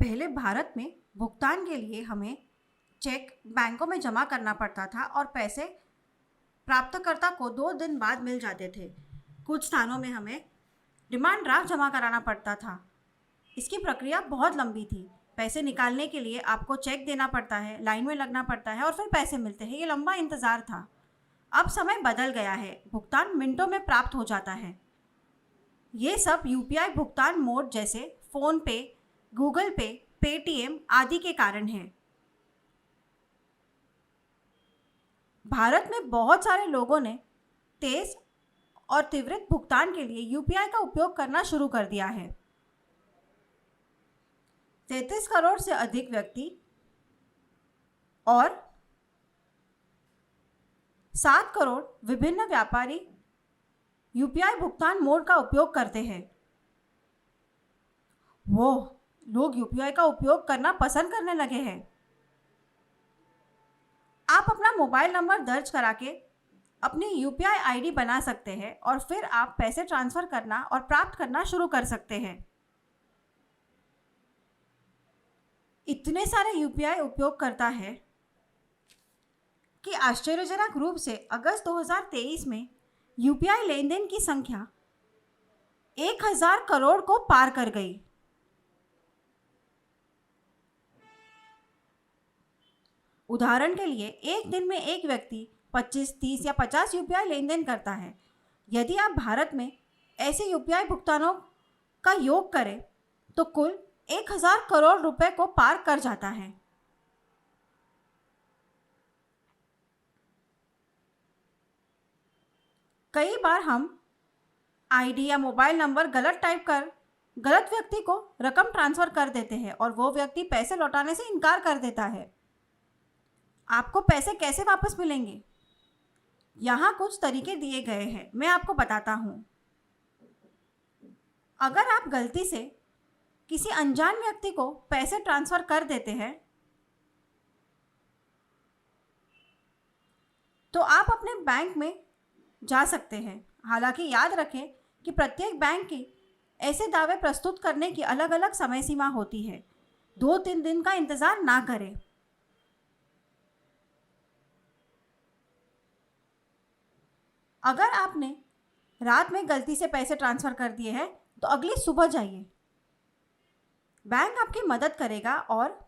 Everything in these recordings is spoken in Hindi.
पहले भारत में भुगतान के लिए हमें चेक बैंकों में जमा करना पड़ता था और पैसे प्राप्तकर्ता को 2 दिन बाद मिल जाते थे। कुछ स्थानों में हमें डिमांड ड्राफ्ट जमा कराना पड़ता था। इसकी प्रक्रिया बहुत लंबी थी। पैसे निकालने के लिए आपको चेक देना पड़ता है, लाइन में लगना पड़ता है और फिर पैसे मिलते हैं। ये लंबा इंतज़ार था। अब समय बदल गया है, भुगतान मिनटों में प्राप्त हो जाता है। ये सब यूपीआई भुगतान मोड जैसे फ़ोन पे, गूगल पे, पेटीएम आदि के कारण है। भारत में बहुत सारे लोगों ने तेज और त्वरित भुगतान के लिए यूपीआई का उपयोग करना शुरू कर दिया है। 33 करोड़ से अधिक व्यक्ति और 7 करोड़ विभिन्न व्यापारी यूपीआई भुगतान मोड का उपयोग करते हैं। वो लोग यूपीआई का उपयोग करना पसंद करने लगे हैं। आप अपना मोबाइल नंबर दर्ज करा के अपनी यूपीआई आईडी बना सकते हैं और फिर आप पैसे ट्रांसफ़र करना और प्राप्त करना शुरू कर सकते हैं। इतने सारे यूपीआई उपयोगकर्ता है कि आश्चर्यजनक रूप से अगस्त 2023 में यूपीआई लेन देन की संख्या 1000 करोड़ को पार कर गई। उदाहरण के लिए एक दिन में एक व्यक्ति 25, 30 या 50 यूपीआई लेन देन करता है। यदि आप भारत में ऐसे यूपीआई भुगतानों का योग करें तो कुल 1000 करोड़ रुपए को पार कर जाता है। कई बार हम आईडी या मोबाइल नंबर गलत टाइप कर गलत व्यक्ति को रकम ट्रांसफ़र कर देते हैं और वो व्यक्ति पैसे लौटाने से इनकार कर देता है। आपको पैसे कैसे वापस मिलेंगे? यहाँ कुछ तरीके दिए गए हैं, मैं आपको बताता हूँ। अगर आप गलती से किसी अनजान व्यक्ति को पैसे ट्रांसफ़र कर देते हैं तो आप अपने बैंक में जा सकते हैं। हालांकि याद रखें कि प्रत्येक बैंक की ऐसे दावे प्रस्तुत करने की अलग अलग समय सीमा होती है। 2-3 दिन का इंतज़ार ना करें। अगर आपने रात में गलती से पैसे ट्रांसफ़र कर दिए हैं तो अगली सुबह जाइए। बैंक आपकी मदद करेगा और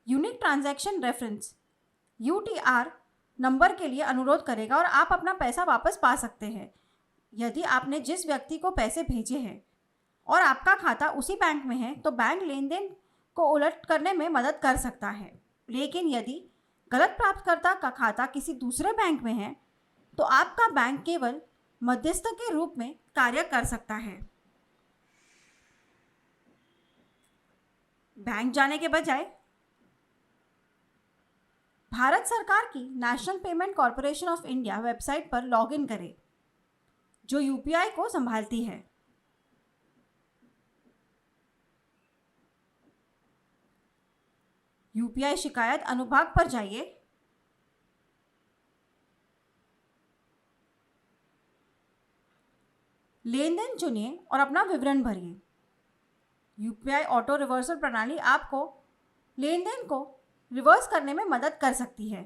unique transaction reference (UTR) number के लिए अनुरोध करेगा और आप अपना पैसा वापस पा सकते हैं। यदि आपने जिस व्यक्ति को पैसे भेजे हैं और आपका खाता उसी बैंक में है तो बैंक लेन देन को उलट करने में मदद कर सकता है। लेकिन यदि गलत प्राप्तकर्ता का खाता किसी दूसरे बैंक में है तो आपका बैंक केवल मध्यस्थ के रूप में कार्य कर सकता है। बैंक जाने के बजाय भारत सरकार की national payment corporation of India website पर लॉगिन करें, जो यूपीआई को संभालती है। यूपीआई शिकायत अनुभाग पर जाइए। लेन देन चुनिए और अपना विवरण भरिए। यूपीआई ऑटो रिवर्सल प्रणाली आपको लेन देन को रिवर्स करने में मदद कर सकती है।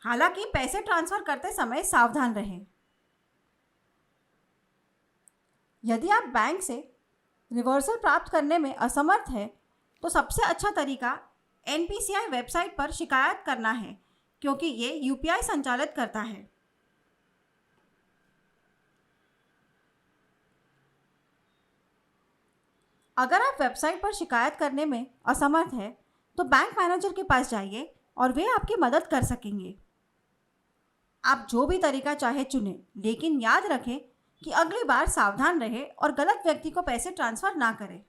हालांकि पैसे ट्रांसफ़र करते समय सावधान रहें। यदि आप बैंक से रिवर्सल प्राप्त करने में असमर्थ हैं तो सबसे अच्छा तरीका एनपीसीआई वेबसाइट पर शिकायत करना है, क्योंकि ये यूपीआई संचालित करता है। अगर आप वेबसाइट पर शिकायत करने में असमर्थ हैं तो बैंक मैनेजर के पास जाइए और वे आपकी मदद कर सकेंगे। आप जो भी तरीका चाहे चुनें, लेकिन याद रखें कि अगली बार सावधान रहें और गलत व्यक्ति को पैसे ट्रांसफ़र ना करें।